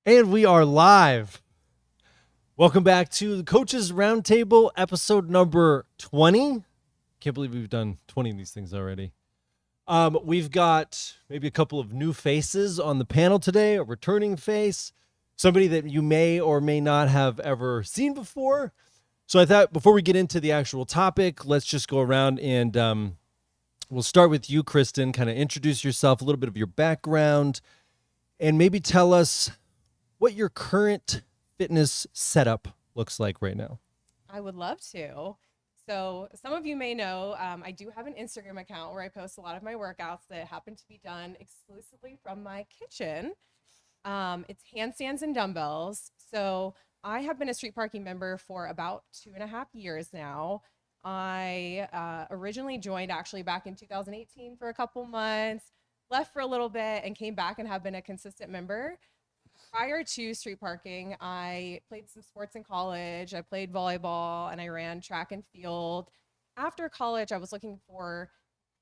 And we are live. Welcome back to the Coaches Roundtable, episode number 20. Can't believe we've done 20 of these things already. We've got maybe a couple of new faces on the panel today, a returning face, somebody that you may or may not have ever seen before. So I thought before we get into the actual topic, let's just go around and we'll start with you, Kristen. Kind of introduce yourself, a little bit of your background, and maybe tell us what your current fitness setup looks like right now. I would love to. So some of you may know, I do have an Instagram account where I post a lot of my workouts that happen to be done exclusively from my kitchen. It's handstands and dumbbells. So I have been a street parking member for about 2.5 years now. I originally joined actually back in 2018 for a couple months, left for a little bit and came back and have been a consistent member. Prior to street parking, I played some sports in college. I played volleyball and I ran track and field. After college, I was looking for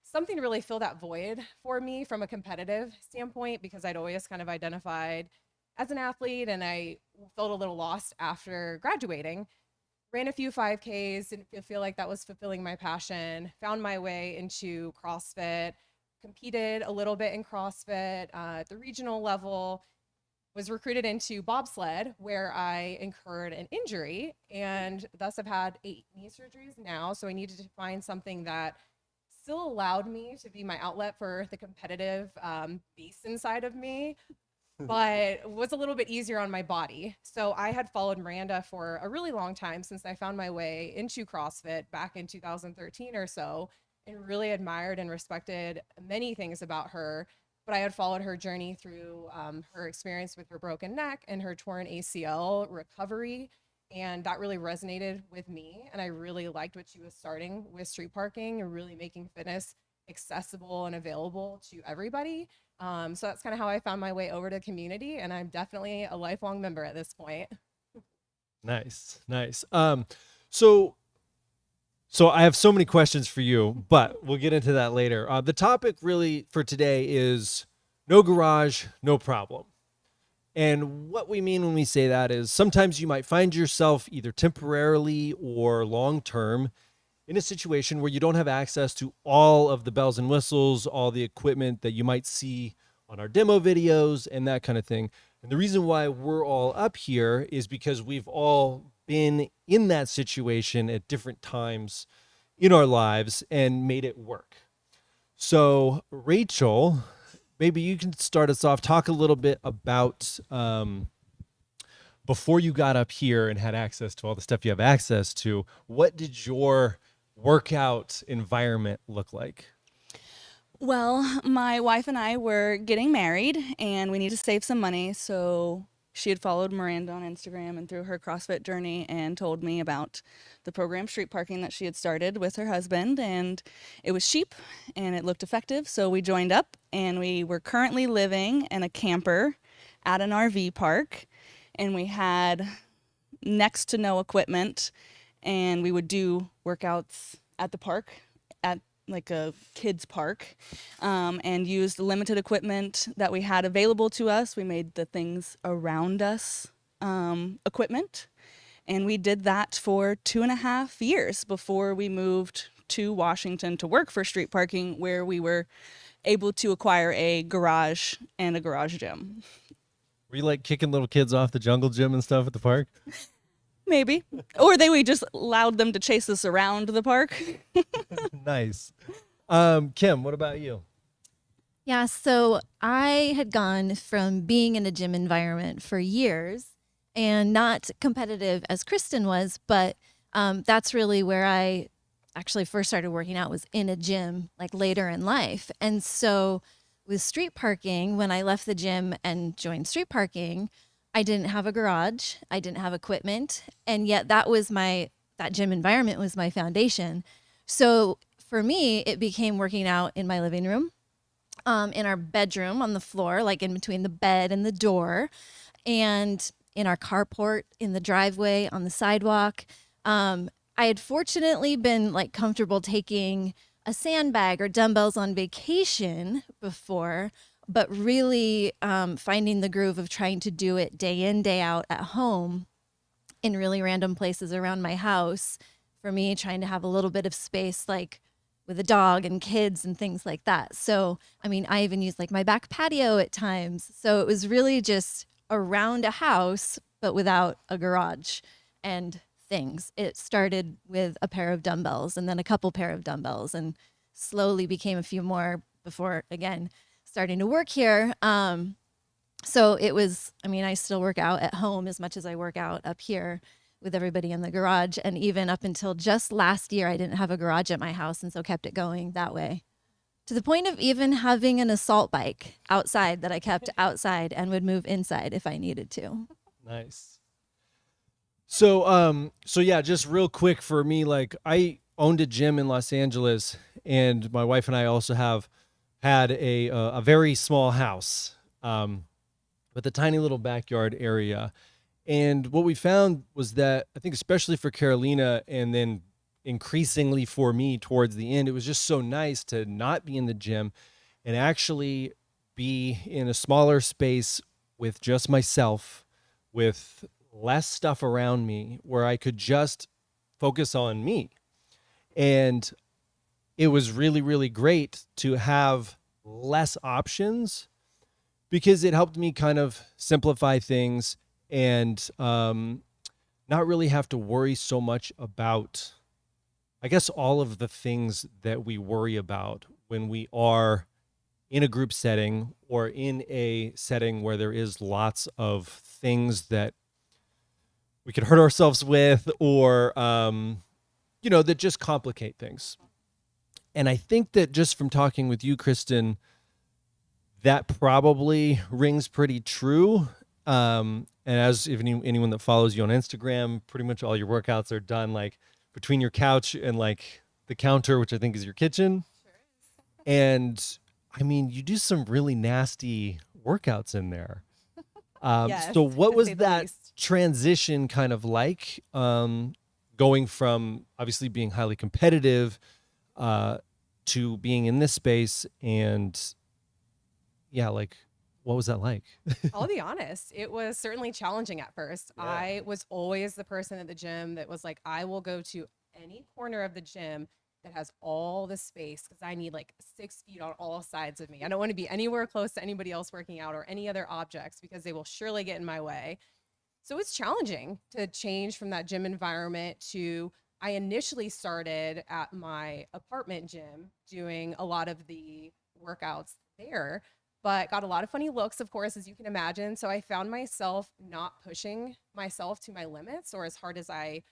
something to really fill that void for me from a competitive standpoint because I'd always kind of identified as an athlete and I felt a little lost after graduating. Ran a few 5Ks, didn't feel like that was fulfilling my passion, found my way into CrossFit, competed a little bit in CrossFit at the regional level, was recruited into bobsled where I incurred an injury and thus I've had 8 knee surgeries now. So I needed to find something that still allowed me to be my outlet for the competitive beast inside of me, but was a little bit easier on my body. So I had followed Miranda for a really long time since I found my way into CrossFit back in 2013 or so and really admired and respected many things about her. But I had followed her journey through her experience with her broken neck and her torn ACL recovery. And that really resonated with me. And I really liked what she was starting with street parking and really making fitness accessible and available to everybody. So that's kind of how I found my way over to community. And I'm definitely a lifelong member at this point. Nice. So I have so many questions for you, but we'll get into that later. The topic really for today is no garage, no problem. And what we mean when we say that is sometimes you might find yourself either temporarily or long-term in a situation where you don't have access to all of the bells and whistles, all the equipment that you might see on our demo videos and that kind of thing. And the reason why we're all up here is because we've all been in that situation at different times in our lives and made it work. So Rachel, maybe you can start us off, talk a little bit about before you got up here and had access to all the stuff you have access to, what did your workout environment look like? Well, my wife and I were getting married and we needed to save some money, so she had followed Miranda on Instagram and through her CrossFit journey and told me about the program street parking that she had started with her husband, and it was cheap and it looked effective, so we joined up and we were currently living in a camper at an RV park, and we had next to no equipment, and we would do workouts at the park at like a kids park, and used the limited equipment that we had available to us. We made the things around us equipment, and we did that for 2.5 years before we moved to Washington to work for street parking, where we were able to acquire a garage and a garage gym. Were you like kicking little kids off the jungle gym and stuff at the park? Maybe. Or we just allowed them to chase us around the park. Nice. Kim, what about you? Yeah, so I had gone from being in a gym environment for years and not competitive as Kristen was, but that's really where I actually first started working out, was in a gym like later in life. And so with street parking, when I left the gym and joined street parking, I didn't have a garage, I didn't have equipment, and yet that gym environment was my foundation. So for me, it became working out in my living room, in our bedroom on the floor, like in between the bed and the door, and in our carport, in the driveway, on the sidewalk. I had fortunately been like comfortable taking a sandbag or dumbbells on vacation before, but really finding the groove of trying to do it day in, day out at home in really random places around my house. For me, trying to have a little bit of space, like with a dog and kids and things like that. So, I mean, I even used like my back patio at times. So it was really just around a house, but without a garage and things. It started with a pair of dumbbells and then a couple pair of dumbbells and slowly became a few more before, again, starting to work here. So it was, I mean, I still work out at home as much as I work out up here with everybody in the garage. And even up until just last year, I didn't have a garage at my house, and so kept it going that way. To the point of even having an assault bike outside that I kept outside and would move inside if I needed to. Nice. So yeah, just real quick for me, like I owned a gym in Los Angeles, and my wife and I also have had a very small house, with a tiny little backyard area. And what we found was that I think especially for Carolina and then increasingly for me towards the end, it was just so nice to not be in the gym and actually be in a smaller space with just myself, with less stuff around me, where I could just focus on me. And it was really, really great to have less options because it helped me kind of simplify things and not really have to worry so much about, I guess, all of the things that we worry about when we are in a group setting or in a setting where there is lots of things that we could hurt ourselves with or, that just complicate things. And I think that just from talking with you, Kristen, that probably rings pretty true. And as if anyone that follows you on Instagram, pretty much all your workouts are done like between your couch and like the counter, which I think is your kitchen. Sure is. And I mean, you do some really nasty workouts in there. Yes, So what to was say the that least. transition kind of like, going from obviously being highly competitive to being in this space? And yeah, like, what was that like? I'll be honest, it was certainly challenging at first. Yeah. I was always the person at the gym that was like, I will go to any corner of the gym that has all the space because I need like 6 feet on all sides of me. I don't want to be anywhere close to anybody else working out or any other objects because they will surely get in my way. So it's challenging to change from that gym environment to I initially started at my apartment gym doing a lot of the workouts there, but got a lot of funny looks, of course, as you can imagine. So I found myself not pushing myself to my limits or as hard as I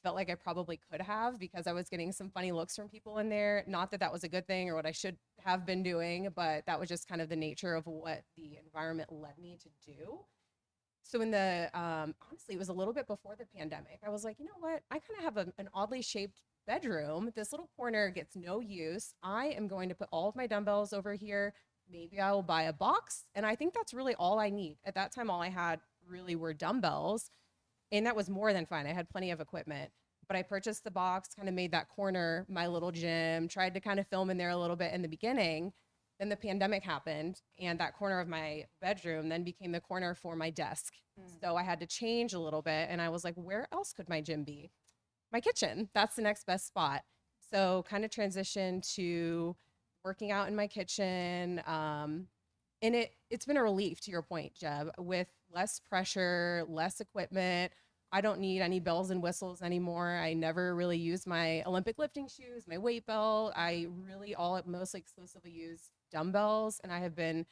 felt like I probably could have because I was getting some funny looks from people in there. Not that that was a good thing or what I should have been doing, but that was just kind of the nature of what the environment led me to do. So in the honestly, it was a little bit before the pandemic. I was like, you know what? I kind of have an oddly shaped bedroom. This little corner gets no use. I am going to put all of my dumbbells over here. Maybe I will buy a box. And I think that's really all I need. At that time, all I had really were dumbbells. And that was more than fine. I had plenty of equipment. But I purchased the box, kind of made that corner my little gym, tried to kind of film in there a little bit in the beginning. Then the pandemic happened, and that corner of my bedroom then became the corner for my desk. So I had to change a little bit, and I was like, where else could my gym be? My kitchen. That's the next best spot. So kind of transitioned to working out in my kitchen. And it's been a relief to your point, Jeb, with less pressure, less equipment. I don't need any bells and whistles anymore. I never really use my Olympic lifting shoes, my weight belt. I really all mostly exclusively use dumbbells, and I have been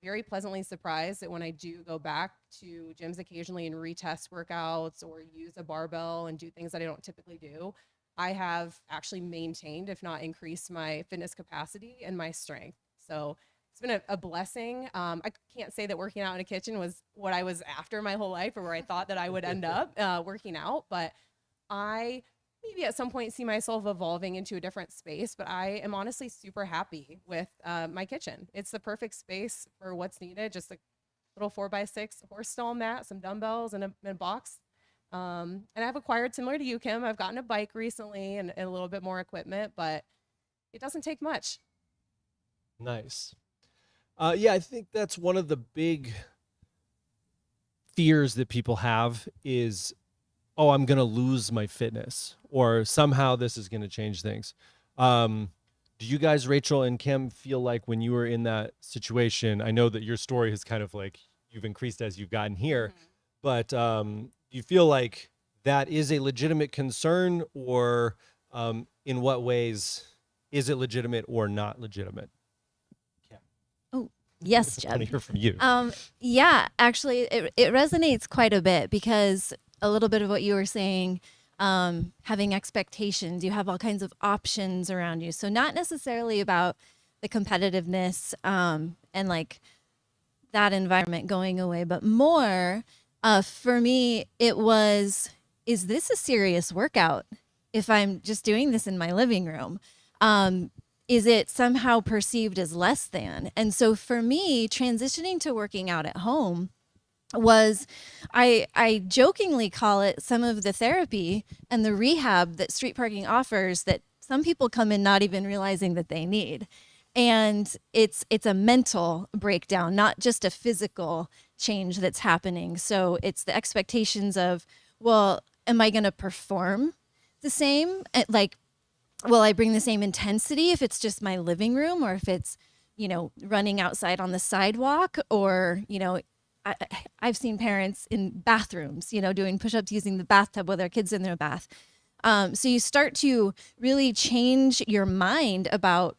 very pleasantly surprised that when I do go back to gyms occasionally and retest workouts or use a barbell and do things that I don't typically do, I have actually maintained, if not increased, my fitness capacity and my strength. So it's been a blessing. I can't say that working out in a kitchen was what I was after my whole life or where I thought that I would end up working out, but I maybe at some point see myself evolving into a different space, but I am honestly super happy with my kitchen. It's the perfect space for what's needed. Just a little 4x6 horse stall mat, some dumbbells and a box. And I've acquired, similar to you, Kim, I've gotten a bike recently and a little bit more equipment, but it doesn't take much. Nice. Yeah, I think that's one of the big fears that people have is, oh, I'm going to lose my fitness or somehow this is going to change things. Do you guys, Rachel and Kim, feel like when you were in that situation, I know that your story has kind of like you've increased as you've gotten here, but do you feel like that is a legitimate concern, or in what ways is it legitimate or not legitimate? Oh, yes, I want to Jeb. hear from you. Yeah, actually, it resonates quite a bit because a little bit of what you were saying, having expectations, you have all kinds of options around you. So not necessarily about the competitiveness and like that environment going away, but more for me, it was, is this a serious workout if I'm just doing this in my living room? Is it somehow perceived as less than? And so for me, transitioning to working out at home was, I jokingly call it some of the therapy and the rehab that street parking offers that some people come in not even realizing that they need. And it's a mental breakdown, not just a physical change that's happening. So it's the expectations of, well, am I going to perform the same? Like, will I bring the same intensity if it's just my living room, or if it's, running outside on the sidewalk, or, I've seen parents in bathrooms, doing push-ups using the bathtub while their kids in their bath. So you start to really change your mind about,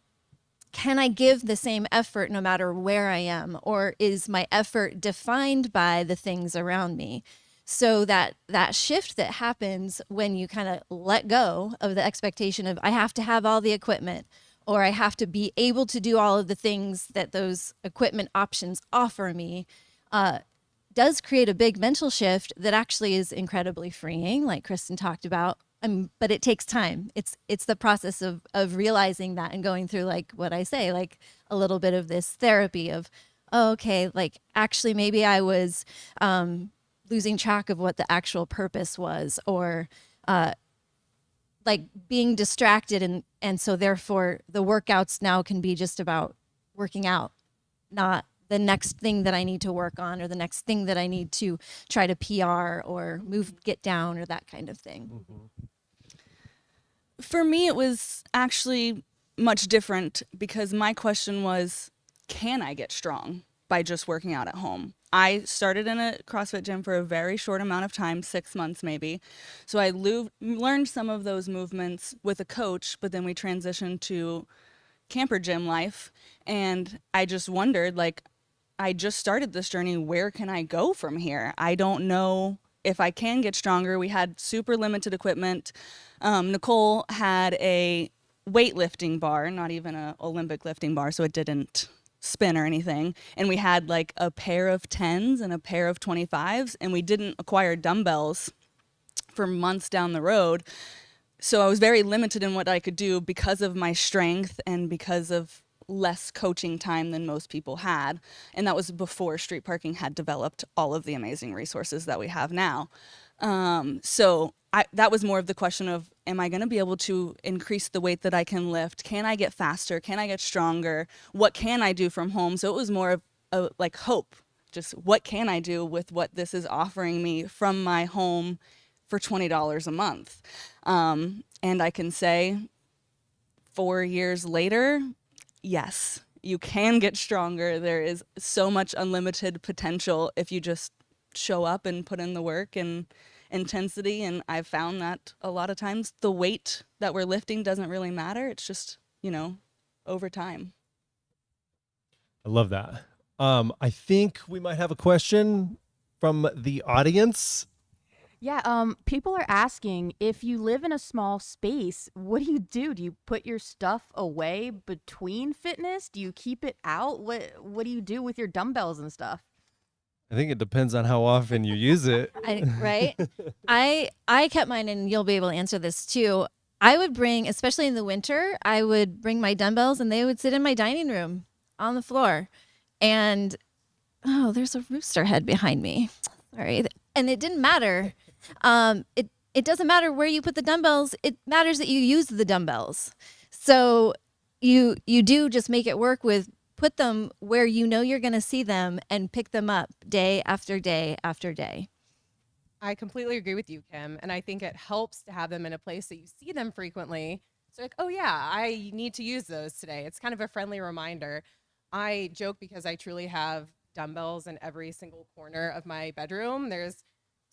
can I give the same effort no matter where I am, or is my effort defined by the things around me? So that shift that happens when you kind of let go of the expectation of, I have to have all the equipment, or I have to be able to do all of the things that those equipment options offer me, does create a big mental shift that actually is incredibly freeing, like Kristen talked about. But it takes time. It's the process of realizing that and going through, like what I say, like a little bit of this therapy of, oh, okay, like actually maybe I was losing track of what the actual purpose was, or like being distracted, and so therefore the workouts now can be just about working out, not the next thing that I need to work on, or the next thing that I need to try to PR or get down, or that kind of thing. For me, it was actually much different because my question was, can I get strong by just working out at home? I started in a CrossFit gym for a very short amount of time, 6 months maybe. So I learned some of those movements with a coach, but then we transitioned to camper gym life. And I just wondered, like, I just started this journey. Where can I go from here? I don't know if I can get stronger. We had super limited equipment. Nicole had a weightlifting bar, not even an Olympic lifting bar, so it didn't spin or anything. And we had like a pair of 10s and a pair of 25s, and we didn't acquire dumbbells for months down the road. So I was very limited in what I could do because of my strength and because of less coaching time than most people had. And that was before street parking had developed all of the amazing resources that we have now. So that was more of the question of, am I going to be able to increase the weight that I can lift? Can I get faster? Can I get stronger? What can I do from home? So it was more of a, like, hope. Just what can I do with what this is offering me from my home for $20 a month? And I can say 4 years later, yes, you can get stronger. There is so much unlimited potential if you just show up and put in the work and intensity. And I've found that a lot of times the weight that we're lifting doesn't really matter. It's just, over time. I love that. I think we might have a question from the audience. Yeah, people are asking, if you live in a small space, what do you do? Do you put your stuff away between fitness? Do you keep it out? What do you do with your dumbbells and stuff? I think it depends on how often you use it. Right? I kept mine, and you'll be able to answer this too. I would bring, especially in the winter, I would bring my dumbbells, and they would sit in my dining room on the floor. And there's a rooster head behind me. Sorry. And it didn't matter. It doesn't matter where you put the dumbbells. It matters that you use the dumbbells. So you do just make it work with put them where you know you're going to see them and pick them up day after day after day. I completely agree with you, Kim. And I think it helps to have them in a place that you see them frequently. So, like, oh, yeah, I need to use those today. It's kind of a friendly reminder. I joke because I truly have dumbbells in every single corner of my bedroom. There's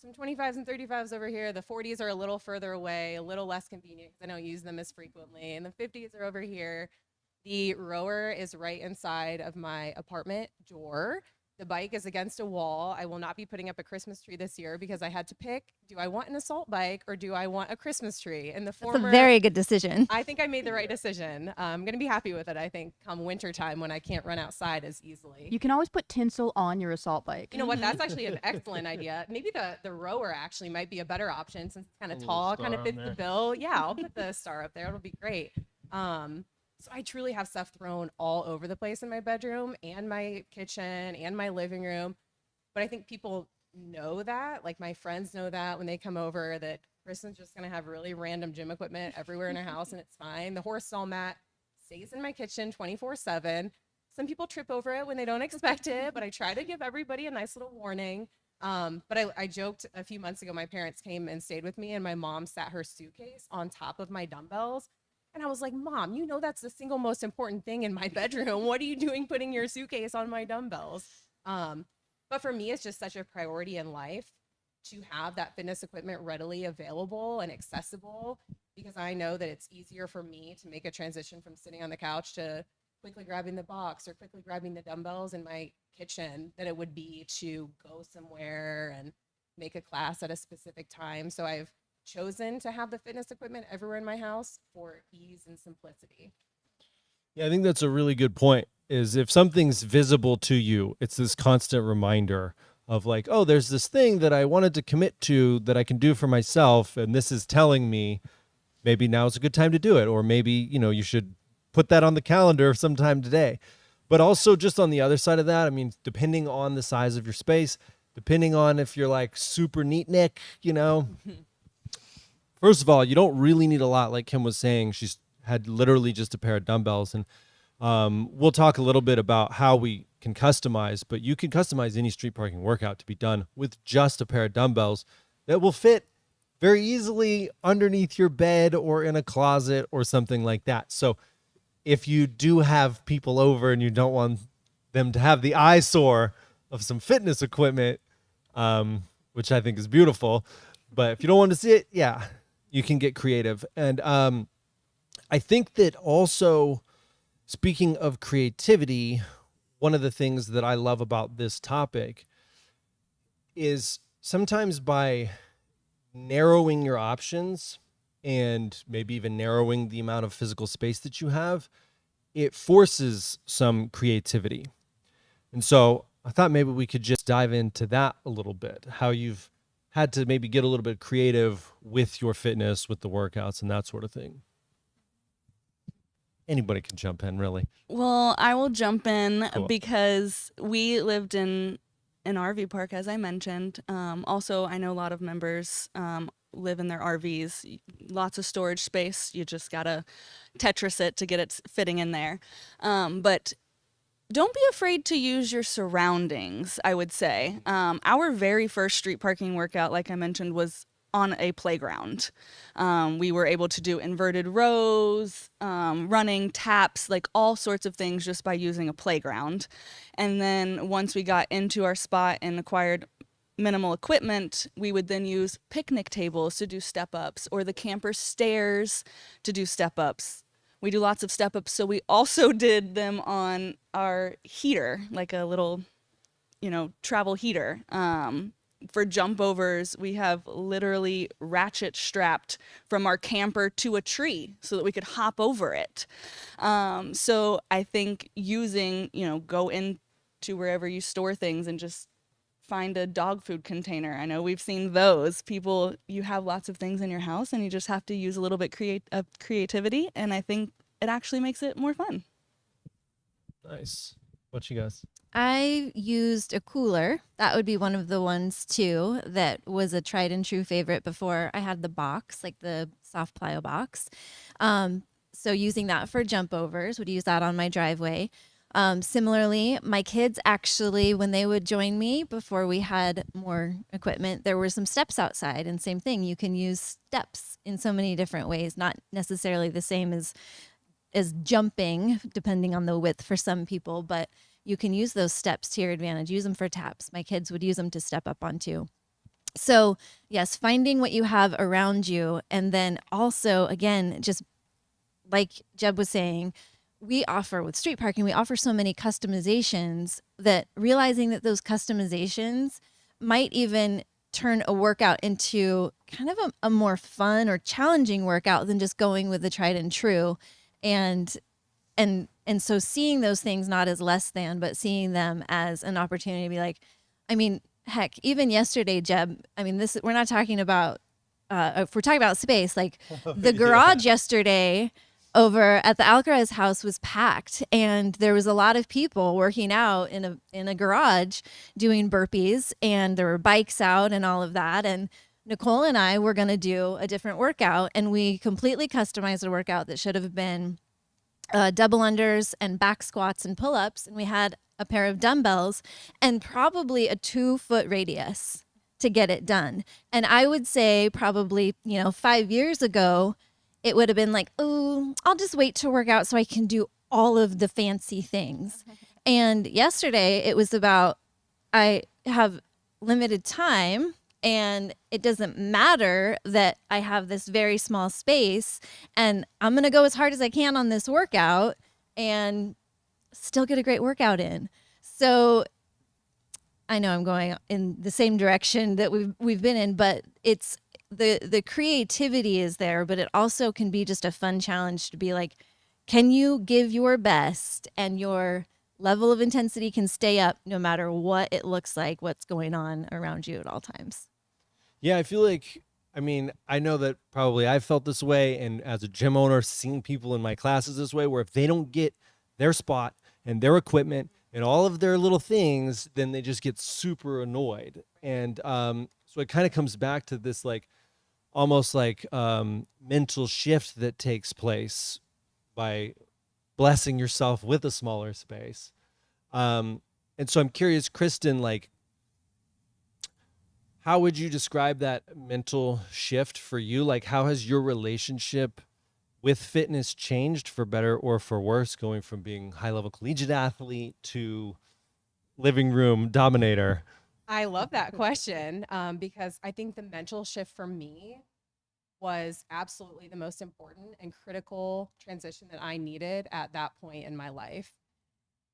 some 25s and 35s over here. The 40s are a little further away, a little less convenient because I don't use them as frequently. And the 50s are over here. The rower is right inside of my apartment door. The bike is against a wall. I will not be putting up a Christmas tree this year because I had to pick, do I want an assault bike or do I want a Christmas tree? And the It's a former, very good decision. I think I made the right decision. I'm going to be happy with it, I think, come wintertime when I can't run outside as easily. You can always put tinsel on your assault bike. You know what? That's actually an excellent idea. Maybe the rower actually might be a better option since it's kind of little tall, kind star of fits on the there. bill. Yeah, I'll put the star up there. It'll be great. So I truly have stuff thrown all over the place in my bedroom and my kitchen and my living room. But I think people know that, like my friends know that when they come over, that Kristen's just going to have really random gym equipment everywhere in her house and it's fine. The horse stall mat stays in my kitchen 24/7. Some people trip over it when they don't expect it, but I try to give everybody a nice little warning. But I joked a few months ago, my parents came and stayed with me and my mom sat her suitcase on top of my dumbbells. And I was like, Mom, you know that's the single most important thing in my bedroom. What are you doing putting your suitcase on my dumbbells? But for me, it's just such a priority in life to have that fitness equipment readily available and accessible because I know that it's easier for me to make a transition from sitting on the couch to quickly grabbing the box or quickly grabbing the dumbbells in my kitchen than it would be to go somewhere and make a class at a specific time. So I've chosen to have the fitness equipment everywhere in my house for ease and simplicity. Yeah, I think that's a really good point. Is if something's visible to you, it's this constant reminder of like, oh, there's this thing that I wanted to commit to that I can do for myself, and this is telling me maybe now's a good time to do it, or maybe, you should put that on the calendar sometime today. But also just on the other side of that, I mean, depending on the size of your space, depending on if you're like super neat Nick, first of all, you don't really need a lot. Like Kim was saying, she's had literally just a pair of dumbbells, and we'll talk a little bit about how we can customize, but you can customize any street parking workout to be done with just a pair of dumbbells that will fit very easily underneath your bed or in a closet or something like that. So if you do have people over and you don't want them to have the eyesore of some fitness equipment, which I think is beautiful, but if you don't want to see it, yeah, you can get creative. And I think that also, speaking of creativity, one of the things that I love about this topic is sometimes by narrowing your options and maybe even narrowing the amount of physical space that you have, it forces some creativity. And so I thought maybe we could just dive into that a little bit, how you've had to maybe get a little bit creative with your fitness, with the workouts and that sort of thing. Anybody can jump in, really. Well, I will jump in Cool. because we lived in an RV park, as I mentioned. Also, I know a lot of members live in their RVs. Lots of storage space. You just gotta Tetris it to get it fitting in there. But don't be afraid to use your surroundings, I would say. Our very first street parking workout, like I mentioned, was on a playground. We were able to do inverted rows, running, taps, like all sorts of things just by using a playground. And then once we got into our spot and acquired minimal equipment, we would then use picnic tables to do step-ups or the camper stairs to do step-ups. We do lots of step-ups, so we also did them on our heater, like a little, travel heater. For jump overs, we have literally ratchet strapped from our camper to a tree so that we could hop over it. So I think using, go into wherever you store things and just find a dog food container. I know we've seen those. People, you have lots of things in your house and you just have to use a little bit of creativity, and I think it actually makes it more fun. Nice. What you guys? I used a cooler. That would be one of the ones too that was a tried and true favorite before I had the box, like the soft plyo box. So using that for jump overs, would use that on my driveway. Similarly, my kids actually, when they would join me before we had more equipment, there were some steps outside, and same thing. You can use steps in so many different ways, not necessarily the same as jumping, depending on the width for some people, but you can use those steps to your advantage. Use them for taps. My kids would use them to step up onto. So yes, finding what you have around you, and then also again, just like Jeb was saying, we offer with street parking, we offer so many customizations that realizing that those customizations might even turn a workout into kind of a more fun or challenging workout than just going with the tried and true. And so seeing those things not as less than, but seeing them as an opportunity to be like, I mean, heck, even yesterday, Jeb, I mean, we're not talking about, if we're talking about space, like the garage yesterday over at the Alcaraz house was packed, and there was a lot of people working out in a garage doing burpees, and there were bikes out and all of that. And Nicole and I were going to do a different workout, and we completely customized a workout that should have been double unders and back squats and pull-ups. And we had a pair of dumbbells and probably a 2-foot radius to get it done. And I would say probably, 5 years ago, it would have been like, oh, I'll just wait to work out so I can do all of the fancy things. And yesterday it was about, I have limited time, and it doesn't matter that I have this very small space, and I'm going to go as hard as I can on this workout and still get a great workout in. So I know I'm going in the same direction that we've been in, but it's the creativity is there, but it also can be just a fun challenge to be like, can you give your best, and your level of intensity can stay up no matter what it looks like, what's going on around you at all times. Yeah, I feel like, I mean, I know that probably I've felt this way, and as a gym owner, seeing people in my classes this way, where if they don't get their spot and their equipment and all of their little things, then they just get super annoyed. And so it kind of comes back to this like almost like mental shift that takes place by blessing yourself with a smaller space. And so I'm curious, Kristen, like, how would you describe that mental shift for you? Like, how has your relationship with fitness changed for better or for worse, going from being high-level collegiate athlete to living room dominator? I love that question because I think the mental shift for me was absolutely the most important and critical transition that I needed at that point in my life.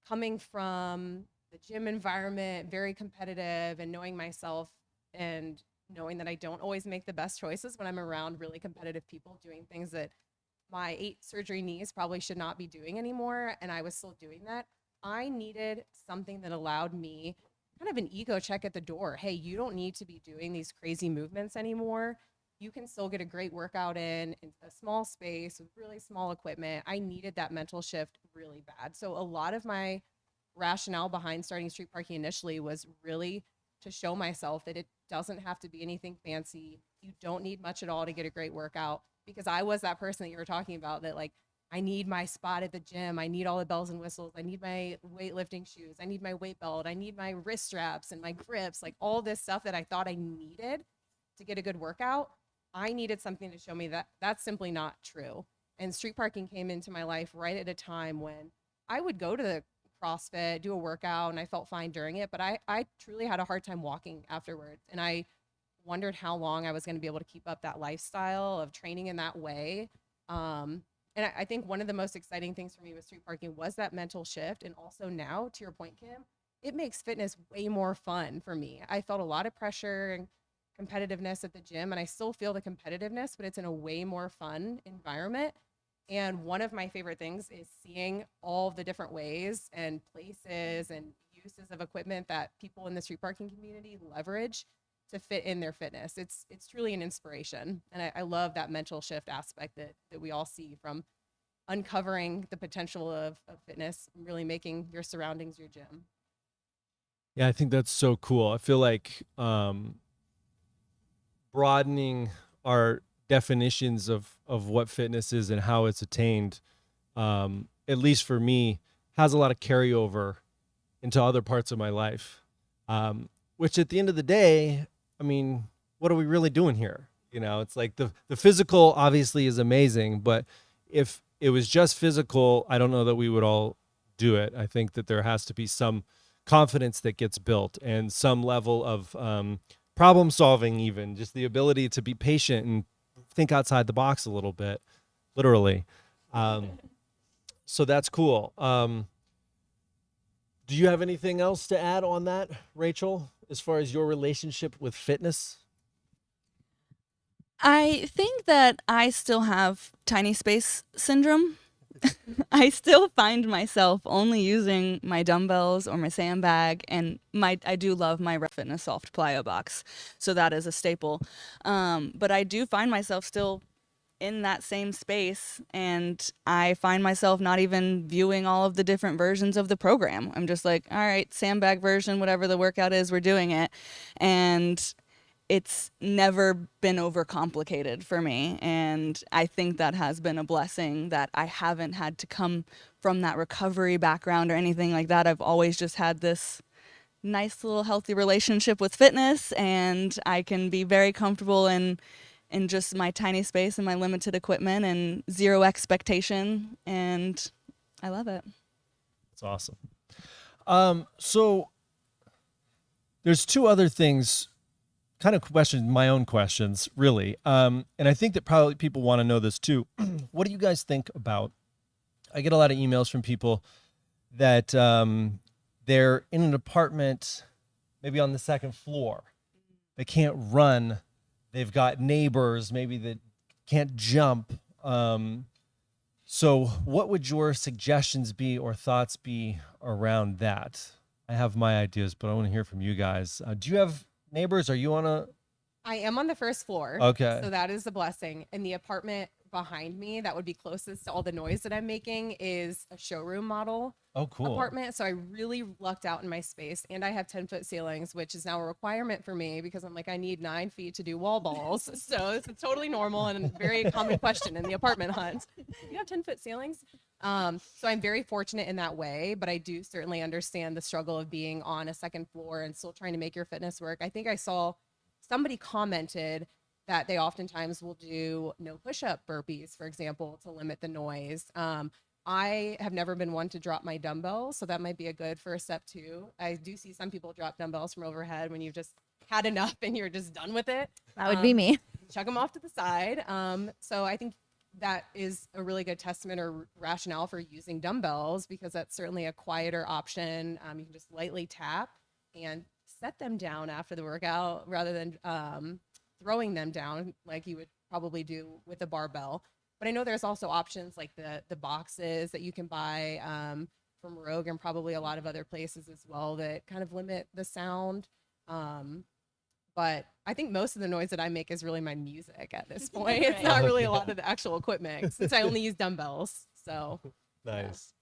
Coming from the gym environment, very competitive, and knowing myself and knowing that I don't always make the best choices when I'm around really competitive people doing things that my 8 surgery knees probably should not be doing anymore, and I was still doing that. I needed something that allowed me kind of an ego check at the door. Hey, you don't need to be doing these crazy movements anymore. You can still get a great workout in a small space with really small equipment. I needed that mental shift really bad. So a lot of my rationale behind starting street parking initially was really to show myself that it doesn't have to be anything fancy. You don't need much at all to get a great workout, because I was that person that you were talking about that like, I need my spot at the gym. I need all the bells and whistles. I need my weightlifting shoes. I need my weight belt. I need my wrist straps and my grips, like all this stuff that I thought I needed to get a good workout. I needed something to show me that that's simply not true. And street parking came into my life right at a time when I would go to the CrossFit, do a workout, and I felt fine during it, but I truly had a hard time walking afterwards. And I wondered how long I was going to be able to keep up that lifestyle of training in that way. And I think one of the most exciting things for me with street parking was that mental shift. And also now, to your point, Kim, it makes fitness way more fun for me. I felt a lot of pressure and competitiveness at the gym, and I still feel the competitiveness, but it's in a way more fun environment. And one of my favorite things is seeing all the different ways and places and uses of equipment that people in the street parking community leverage to fit in their fitness. It's truly an inspiration. And I love that mental shift aspect that we all see from uncovering the potential of fitness, really making your surroundings your gym. Yeah, I think that's so cool. I feel like broadening our definitions of what fitness is and how it's attained, at least for me, has a lot of carryover into other parts of my life. Which at the end of the day, I mean, what are we really doing here? You know, it's like the physical obviously is amazing, but if it was just physical, I don't know that we would all do it. I think that there has to be some confidence that gets built and some level of problem solving, even just the ability to be patient and think outside the box a little bit, literally. So that's cool. Do you have anything else to add on that, Rachel, as far as your relationship with fitness? I think that I still have tiny space syndrome. I still find myself only using my dumbbells or my sandbag, and I do love my Red Fitness Soft Plyo box, so that is a staple. But I do find myself still in that same space, and I find myself not even viewing all of the different versions of the program. I'm just like, all right, sandbag version, whatever the workout is, we're doing it. And it's never been overcomplicated for me. And I think that has been a blessing that I haven't had to come from that recovery background or anything like that. I've always just had this nice little healthy relationship with fitness, and I can be very comfortable in just my tiny space and my limited equipment and zero expectation. And I love it. That's awesome. So there's two other things, kind of questions, my own questions, really. And I think that probably people want to know this too. What do you guys think about, I get a lot of emails from people that they're in an apartment, maybe on the second floor. They can't run. They've got neighbors maybe that can't jump. So what would your suggestions be or thoughts be around that? I have my ideas, but I want to hear from you guys. Do you have neighbors? Are you on a... I am on the first floor. Okay. So that is a blessing. And the apartment behind me that would be closest to all the noise that I'm making is a showroom model Oh, cool. apartment. So I really lucked out in my space, and I have 10-foot ceilings, which is now a requirement for me because I'm like, I need 9 feet to do wall balls. So it's totally normal and a very common question in the apartment hunt. You have 10-foot ceilings? So I'm very fortunate in that way, but I do certainly understand the struggle of being on a second floor and still trying to make your fitness work. I think I saw somebody commented that they oftentimes will do no push-up burpees, for example, to limit the noise. I have never been one to drop my dumbbells, so that might be a good first step too. I do see some people drop dumbbells from overhead when you've just had enough and you're just done with it. That would be me. Chuck them off to the side. So I think that is a really good testament or rationale for using dumbbells, because that's certainly a quieter option. You can just lightly tap and set them down after the workout rather than throwing them down like you would probably do with a barbell. But I know there's also options like the boxes that you can buy from Rogue and probably a lot of other places as well that kind of limit the sound. But I think most of the noise that I make is really my music at this point. It's not really a lot of the actual equipment since I only use dumbbells. So Nice.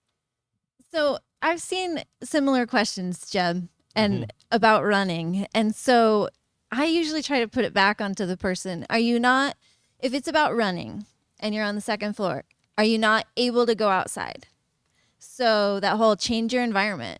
So I've seen similar questions, Jeb, and about running. And so I usually try to put it back onto the person. Are you not, if it's about running and you're on the second floor, are you not able to go outside? So that whole change your environment.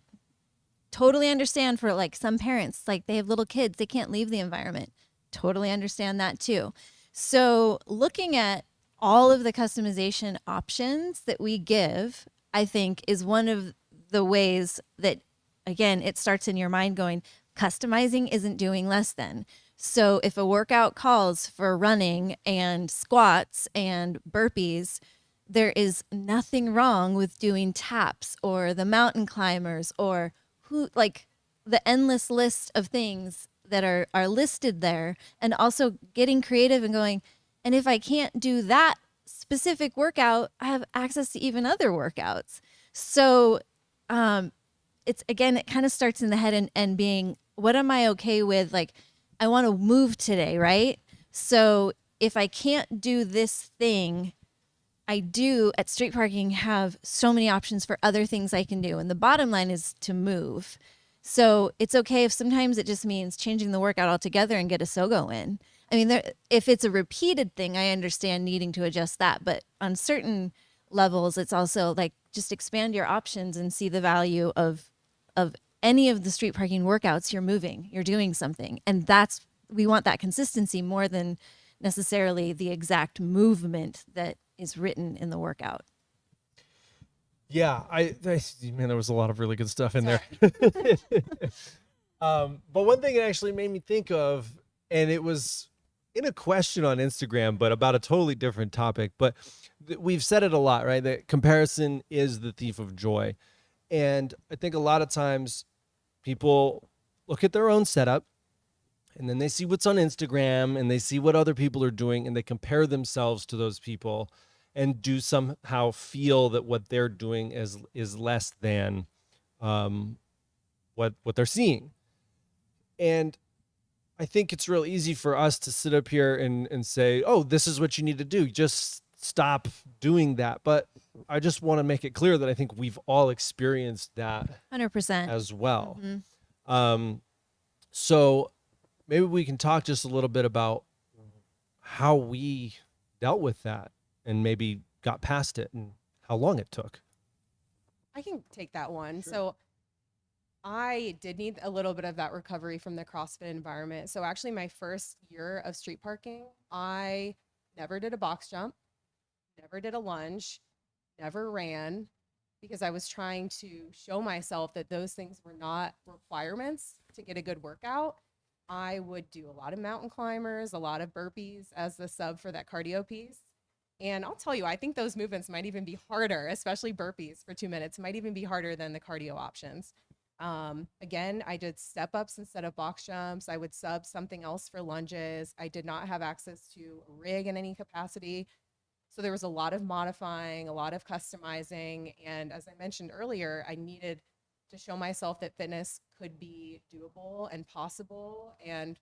Totally understand for like some parents, like they have little kids, they can't leave the environment. Totally understand that too. So looking at all of the customization options that we give, I think is one of the ways that, again, it starts in your mind going, customizing isn't doing less than. So if a workout calls for running and squats and burpees, there is nothing wrong with doing taps or the mountain climbers or like the endless list of things that are listed there, and also getting creative and going, and if I can't do that specific workout, I have access to even other workouts. So it's, again, it kind of starts in the head and being, what am I okay with? Like, I want to move today, right? So if I can't do this thing, I do at street parking have so many options for other things I can do. And the bottom line is to move. So it's okay if sometimes it just means changing the workout altogether and get a SOGO in. I mean, if it's a repeated thing, I understand needing to adjust that. But on certain levels, it's also like just expand your options and see the value of any of the street parking workouts. You're moving, you're doing something. And we want that consistency more than necessarily the exact movement that is written in the workout. Yeah, man, there was a lot of really good stuff in there. But one thing it actually made me think of, and it was in a question on Instagram, but about a totally different topic. But we've said it a lot, right? That comparison is the thief of joy. And I think a lot of times people look at their own setup and then they see what's on Instagram and they see what other people are doing and they compare themselves to those people and do somehow feel that what they're doing is less than what they're seeing. And I think it's real easy for us to sit up here and say, oh, this is what you need to do. Just stop doing that. But I just want to make it clear that I think we've all experienced that 100%. as well. Mhm. So maybe we can talk just a little bit about how we dealt with that and maybe got past it and how long it took. I can take that one. So I did need a little bit of that recovery from the CrossFit environment. So actually my first year of street parking, I never did a box jump, never did a lunge, never ran, because I was trying to show myself that those things were not requirements to get a good workout. I would do a lot of mountain climbers, a lot of burpees as the sub for that cardio piece. And I'll tell you, I think those movements might even be harder, especially burpees for 2 minutes, might even be harder than the cardio options. Again, I did step ups instead of box jumps. I would sub something else for lunges. I did not have access to a rig in any capacity. So there was a lot of modifying, a lot of customizing. And as I mentioned earlier, I needed to show myself that fitness could be doable and possible and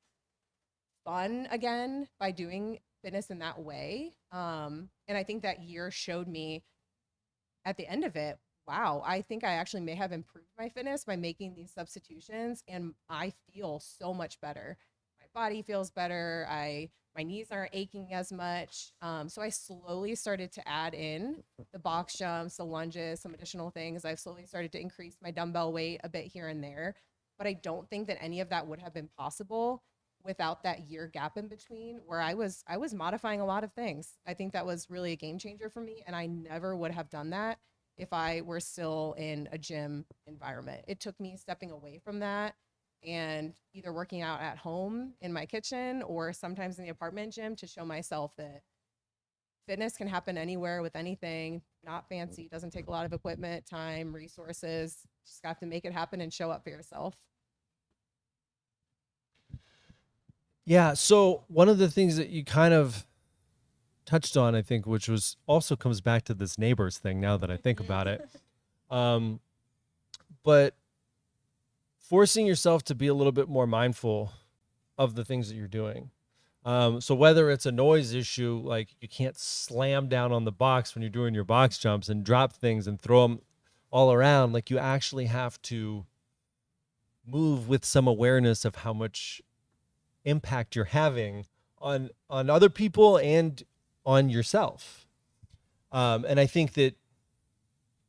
fun again by doing fitness in that way. And I think that year showed me at the end of it, wow, I think I actually may have improved my fitness by making these substitutions, and I feel so much better. My body feels better. My knees aren't aching as much. So I slowly started to add in the box jumps, the lunges, some additional things. I've slowly started to increase my dumbbell weight a bit here and there, but I don't think that any of that would have been possible without that year gap in between where I was modifying a lot of things. I think that was really a game changer for me, and I never would have done that if I were still in a gym environment. It took me stepping away from that and either working out at home in my kitchen or sometimes in the apartment gym to show myself that fitness can happen anywhere with anything, not fancy, doesn't take a lot of equipment, time, resources. Just have to make it happen and show up for yourself. Yeah. So one of the things that you kind of touched on, I think, which was also comes back to this neighbors thing now that I think about it. But forcing yourself to be a little bit more mindful of the things that you're doing. So whether it's a noise issue, like you can't slam down on the box when you're doing your box jumps and drop things and throw them all around, like you actually have to move with some awareness of how much impact you're having on other people and on yourself. And I think that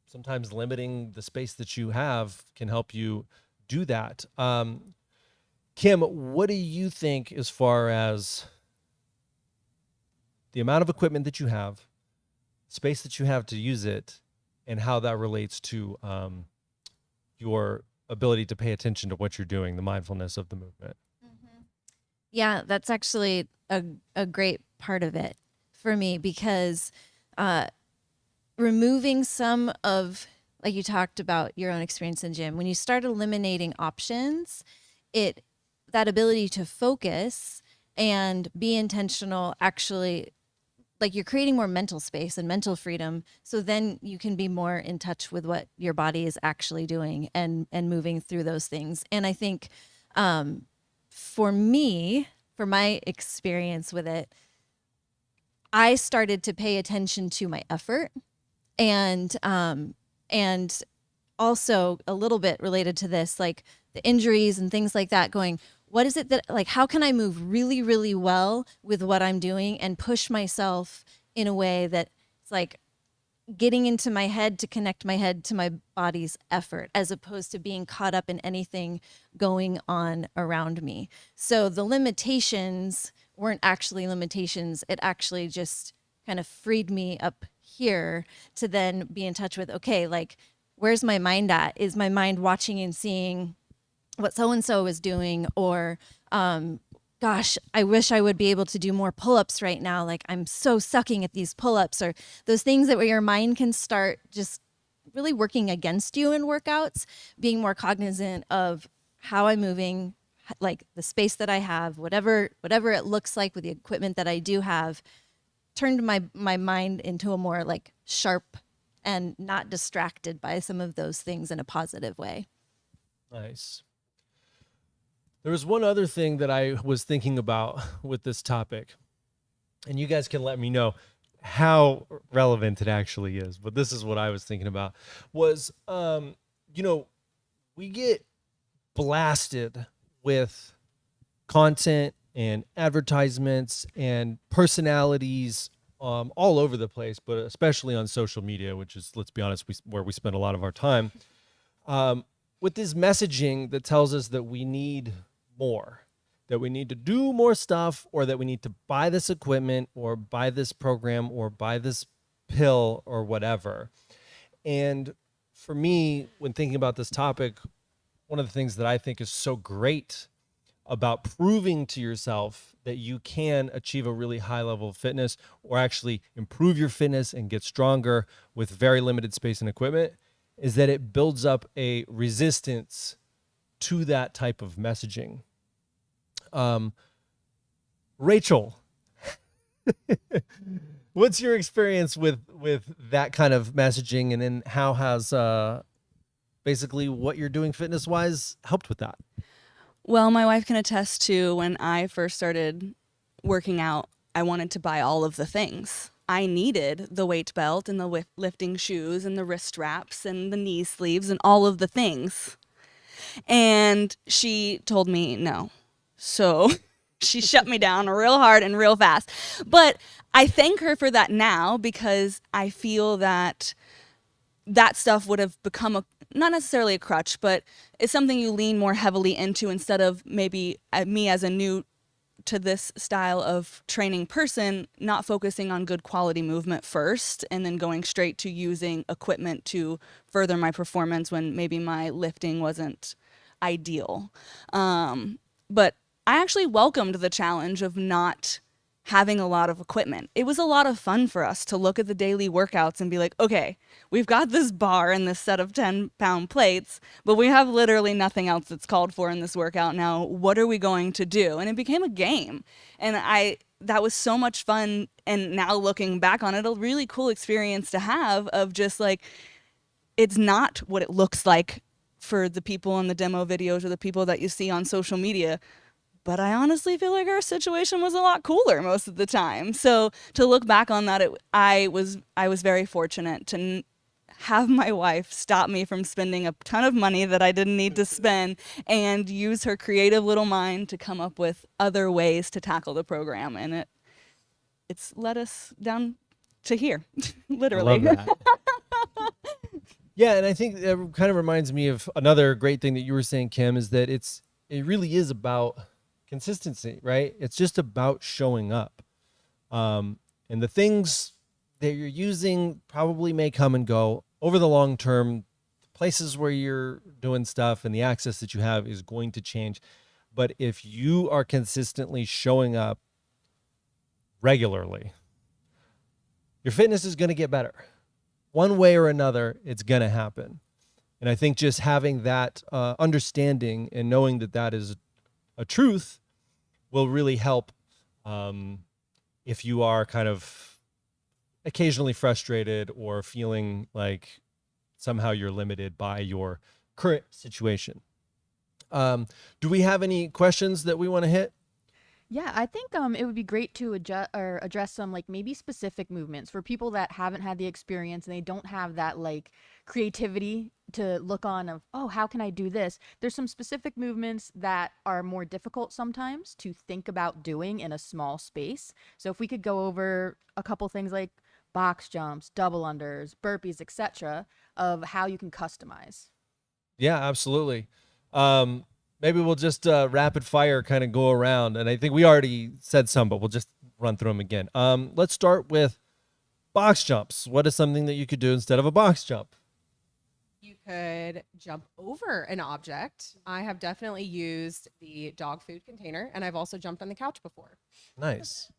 sometimes limiting the space that you have can help you do that. Kim, what do you think as far as the amount of equipment that you have, space that you have to use it, and how that relates to your ability to pay attention to what you're doing, the mindfulness of the movement? Yeah, that's actually a great part of it for me, because removing some of, like you talked about your own experience in gym, when you start eliminating options, that ability to focus and be intentional, actually, like you're creating more mental space and mental freedom. So then you can be more in touch with what your body is actually doing and moving through those things. And I think for me, for my experience with it, I started to pay attention to my effort, and also a little bit related to this, like the injuries and things like that, going, what is it that, like, how can I move really, really well with what I'm doing and push myself in a way that it's like, getting into my head to connect my head to my body's effort, as opposed to being caught up in anything going on around me. So the limitations weren't actually limitations. It actually just kind of freed me up here to then be in touch with, okay, like, where's my mind at? Is my mind watching and seeing what so-and-so is doing? Or, gosh, I wish I would be able to do more pull-ups right now. Like, I'm so sucking at these pull-ups, or those things that where your mind can start just really working against you in workouts, being more cognizant of how I'm moving, like the space that I have, whatever it looks like with the equipment that I do have, turned my mind into a more like sharp and not distracted by some of those things in a positive way. Nice. There was one other thing that I was thinking about with this topic, and you guys can let me know how relevant it actually is, but this is what I was thinking about was, we get blasted with content and advertisements and personalities all over the place, but especially on social media, which is, let's be honest, where we spend a lot of our time, with this messaging that tells us that we need more, that we need to do more stuff, or that we need to buy this equipment or buy this program or buy this pill or whatever. And for me, when thinking about this topic, one of the things that I think is so great about proving to yourself that you can achieve a really high level of fitness, or actually improve your fitness and get stronger with very limited space and equipment, is that it builds up a resistance to that type of messaging. Rachel, what's your experience with that kind of messaging, and then how has basically what you're doing fitness wise helped with that? Well, my wife can attest to when I first started working out, I wanted to buy all of the things. I needed the weight belt and the lifting shoes and the wrist straps and the knee sleeves and all of the things. And she told me no. So she shut me down real hard and real fast. But I thank her for that now, because I feel that that stuff would have become not necessarily a crutch, but it's something you lean more heavily into, instead of maybe me as a new to this style of training person, not focusing on good quality movement first and then going straight to using equipment to further my performance when maybe my lifting wasn't ideal. But I actually welcomed the challenge of not having a lot of equipment. It was a lot of fun for us to look at the daily workouts and be like, okay, we've got this bar and this set of 10-pound plates, but we have literally nothing else that's called for in this workout now. What are we going to do? And it became a game. And that was so much fun. And now looking back on it, a really cool experience to have, of just like, it's not what it looks like for the people in the demo videos or the people that you see on social media. But I honestly feel like our situation was a lot cooler most of the time. So to look back on that, I was very fortunate to have my wife stop me from spending a ton of money that I didn't need to spend, and use her creative little mind to come up with other ways to tackle the program. And it's led us down to here, literally. I love that. Yeah, and I think it kind of reminds me of another great thing that you were saying, Kim, is that it really is about consistency, right? It's just about showing up. And the things that you're using probably may come and go over the long term. The places where you're doing stuff and the access that you have is going to change. But if you are consistently showing up regularly, your fitness is going to get better. One way or another, it's going to happen. And I think just having that understanding and knowing that that is a truth will really help if you are kind of occasionally frustrated or feeling like somehow you're limited by your current situation. Do we have any questions that we want to hit? Yeah, I think it would be great to address some like maybe specific movements for people that haven't had the experience and they don't have that like creativity to look on of, oh, how can I do this? There's some specific movements that are more difficult sometimes to think about doing in a small space. So if we could go over a couple things like box jumps, double unders, burpees, etc., of how you can customize. Yeah, absolutely. Maybe we'll just rapid fire kind of go around. And I think we already said some, but we'll just run through them again. Let's start with box jumps. What is something that you could do instead of a box jump? You could jump over an object. I have definitely used the dog food container, and I've also jumped on the couch before. Nice.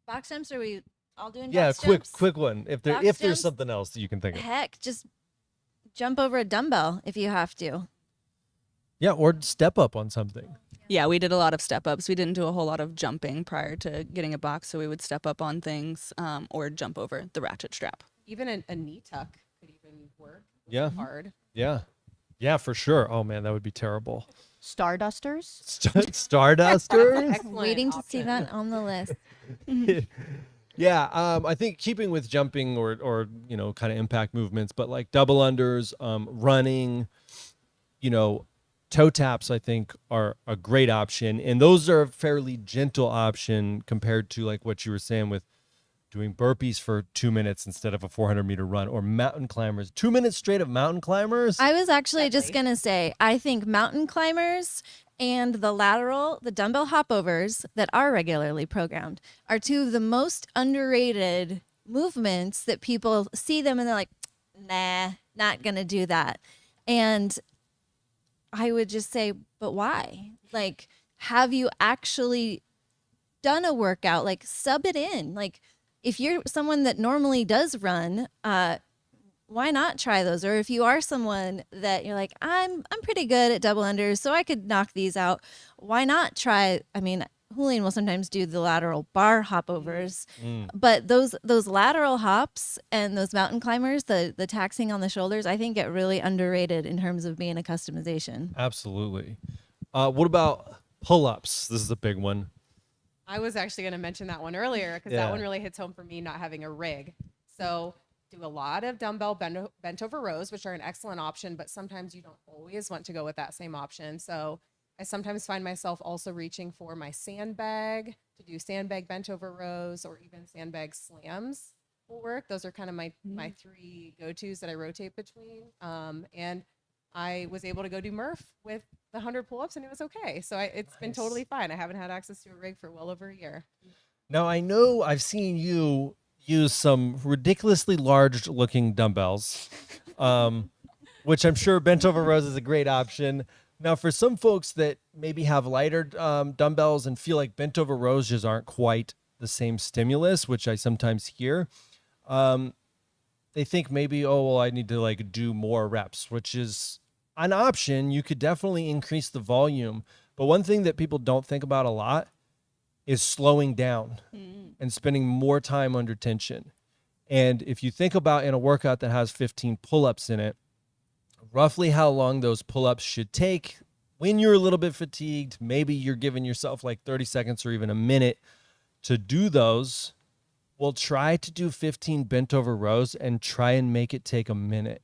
Box jumps, are we all doing Yeah, box quick jumps? quick one. If Box there's jumps? something else that you can think of. Heck, just jump over a dumbbell if you have to. Yeah, or step up on something. Yeah, we did a lot of step ups. We didn't do a whole lot of jumping prior to getting a box, so we would step up on things or jump over the ratchet strap. Even a knee tuck could even work. It's Yeah. hard. Yeah. Yeah, for sure. Oh man, that would be terrible. Stardusters? Stardusters? Excellent Waiting to see option. that on the list. Yeah, I think keeping with jumping or kind of impact movements, but like double unders, running, toe taps, I think are a great option, and those are a fairly gentle option compared to like what you were saying with doing burpees for 2 minutes instead of a 400-meter run, or mountain climbers, 2 minutes straight of mountain climbers. I was actually just Definitely. going to say, I think mountain climbers and the dumbbell hopovers that are regularly programmed are two of the most underrated movements that people see them and they're like, nah, not going to do that. And I would just say, but why? Like, have you actually done a workout? Like, sub it in. Like, if you're someone that normally does run, why not try those? Or if you are someone that you're like, I'm pretty good at double unders, so I could knock these out. Why not try? I mean, Julian will sometimes do the lateral bar hopovers, but those lateral hops and those mountain climbers, the taxing on the shoulders, I think get really underrated in terms of being a customization. Absolutely. What about pull-ups? This is a big one. I was actually going to mention that one earlier because Yeah. that one really hits home for me not having a rig. So do a lot of dumbbell bent over rows, which are an excellent option, but sometimes you don't always want to go with that same option. So I sometimes find myself also reaching for my sandbag to do sandbag bent over rows, or even sandbag slams will work. Those are kind of my three go-tos that I rotate between. And I was able to go do Murph with the 100 pull-ups and it was okay. So it's been Nice. totally fine. I haven't had access to a rig for well over a year. Now, I know I've seen you use some ridiculously large looking dumbbells, which I'm sure bent over rows is a great option. Now, for some folks that maybe have lighter dumbbells and feel like bent over rows just aren't quite the same stimulus, which I sometimes hear, they think maybe, oh, well, I need to like do more reps, which is an option. You could definitely increase the volume. But one thing that people don't think about a lot is slowing down and spending more time under tension. And if you think about in a workout that has 15 pull-ups in it, roughly how long those pull-ups should take when you're a little bit fatigued, maybe you're giving yourself like 30 seconds or even a minute to do those. Well, try to do 15 bent over rows and try and make it take a minute.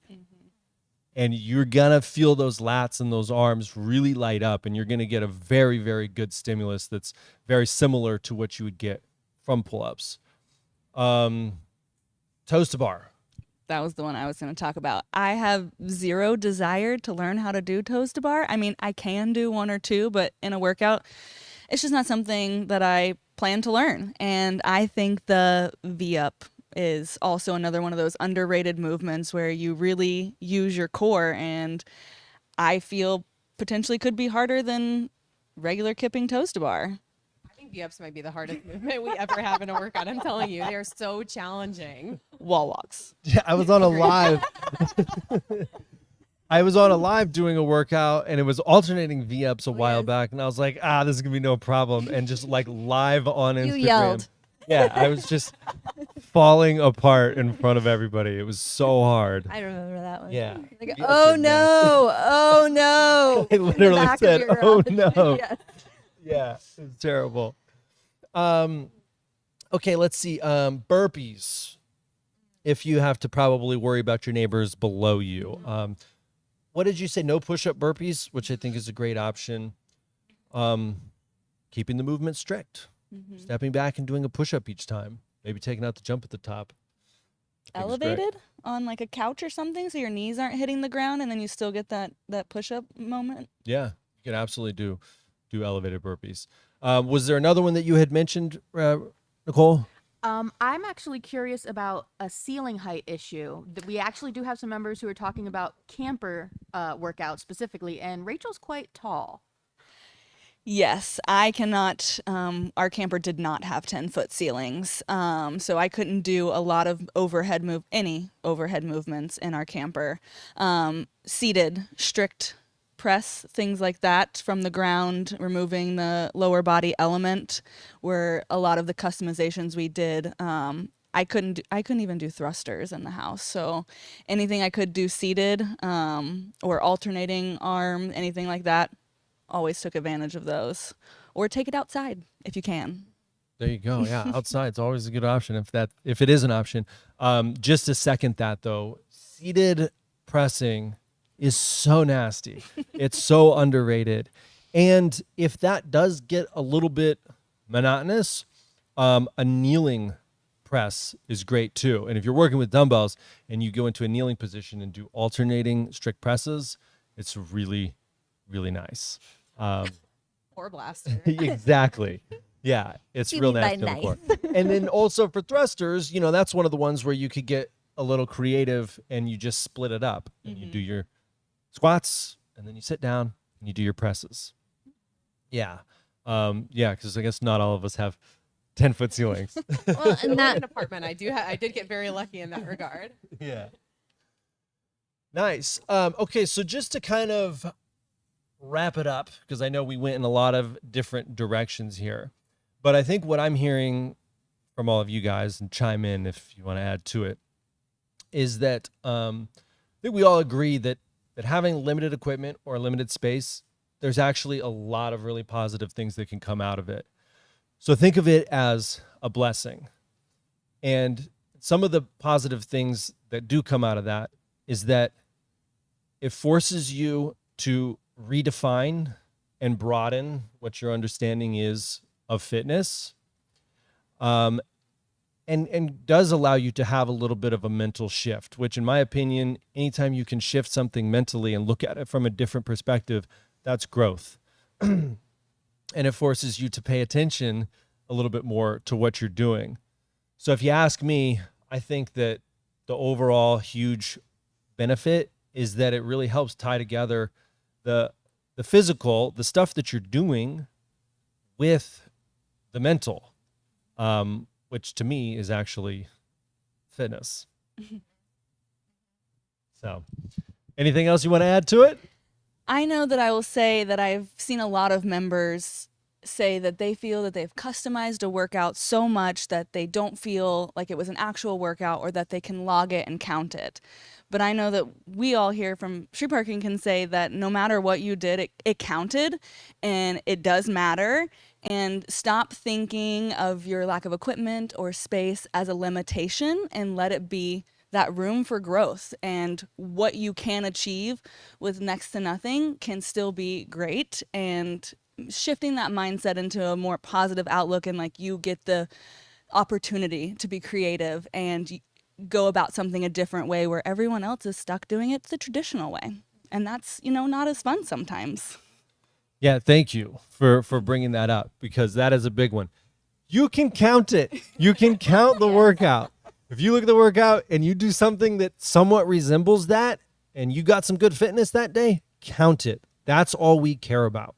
And you're going to feel those lats and those arms really light up, and you're going to get a very, very good stimulus that's very similar to what you would get from pull-ups. Toes to bar. That was the one I was going to talk about. I have zero desire to learn how to do toes to bar. I mean, I can do one or two, but in a workout, it's just not something that I plan to learn. And I think the V-up is also another one of those underrated movements where you really use your core, and I feel potentially could be harder than regular kipping toes to bar. I think V-ups might be the hardest movement we ever have in a workout. I'm telling you, they are so challenging. Wall walks. Yeah, I was on a live. I was on a live doing a workout, and it was alternating V-ups a while back, and I was like, this is gonna be no problem, and just like live on Instagram. You yelled. Yeah, I was just falling apart in front of everybody. It was so hard. I remember that one. Yeah. Like, V-ups oh are no, oh no. I In the literally back of said, your "Oh garage." no." Yes. Yeah, it was terrible. Okay, let's see. Burpees. If you have to probably worry about your neighbors below you. What did you say? No push-up burpees, which I think is a great option. Keeping the movement strict. Stepping back and doing a push-up each time. maybe taking out the jump at the top. I think it's great. Elevated on like a couch or something, so your knees aren't hitting the ground, and then you still get that push-up moment. Yeah, you can absolutely do elevated burpees. Was there another one that you had mentioned, Nicole? I'm actually curious about a ceiling height issue. We actually do have some members who are talking about camper workouts specifically, and Rachel's quite tall. Yes, I cannot. Our camper did not have 10-foot ceilings, so I couldn't do a lot of any overhead movements in our camper. Seated, strict press, things like that from the ground, removing the lower body element, were a lot of the customizations we did. I couldn't even do thrusters in the house. So anything I could do seated, or alternating arm, anything like that, always took advantage of those. Or take it outside if you can. There you go. Yeah, outside's always a good option if it is an option. Just to second that though, seated pressing is so nasty. It's so underrated. And if that does get a little bit monotonous, a kneeling press is great too. And if you're working with dumbbells and you go into a kneeling position and do alternating strict presses, it's really, really nice. Or blaster. Exactly. Yeah, it's You real mean by nasty on the nice. core. And then also for thrusters, that's one of the ones where you could get a little creative and you just split it up and you do your squats and then you sit down and you do your presses. Yeah. Because I guess not all of us have 10-foot ceilings. Well, and In that an apartment, I did get very lucky in that regard. Yeah. Nice. Okay, so just to kind of wrap it up, because I know we went in a lot of different directions here, but I think what I'm hearing from all of you guys, and chime in if you want to add to it, is that I think we all agree that having limited equipment or limited space, there's actually a lot of really positive things that can come out of it. So think of it as a blessing. And some of the positive things that do come out of that is that it forces you to redefine and broaden what your understanding is of fitness, and does allow you to have a little bit of a mental shift, which in my opinion, anytime you can shift something mentally and look at it from a different perspective, that's growth. And it forces you to pay attention a little bit more to what you're doing. So if you ask me, I think that the overall huge benefit is that it really helps tie together the physical, the stuff that you're doing, with the mental, which to me is actually fitness. So anything else you want to add to it? I know that I will say that I've seen a lot of members say that they feel that they've customized a workout so much that they don't feel like it was an actual workout or that they can log it and count it. But I know that we all here from Street Parking can say that no matter what you did, it counted, and it does matter. And stop thinking of your lack of equipment or space as a limitation and let it be that room for growth, and what you can achieve with next to nothing can still be great. And shifting that mindset into a more positive outlook, and like you get the opportunity to be creative and go about something a different way where everyone else is stuck doing it the traditional way. And that's, not as fun sometimes. Yeah, thank you for bringing that up, because that is a big one. You can count it. You can count the workout. If you look at the workout and you do something that somewhat resembles that and you got some good fitness that day, count it. That's all we care about.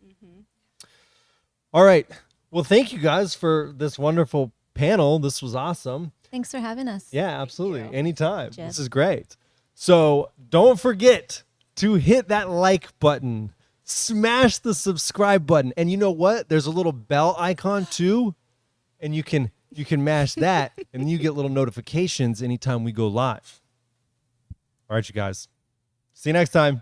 All right. Well, thank you guys for this wonderful panel. This was awesome. Thanks for having us. Yeah, absolutely. you. Anytime. Jeff. This is great. So don't forget to hit that like button, smash the subscribe button. And you know what? There's a little bell icon too. And you can mash that and you get little notifications anytime we go live. All right, you guys. See you next time.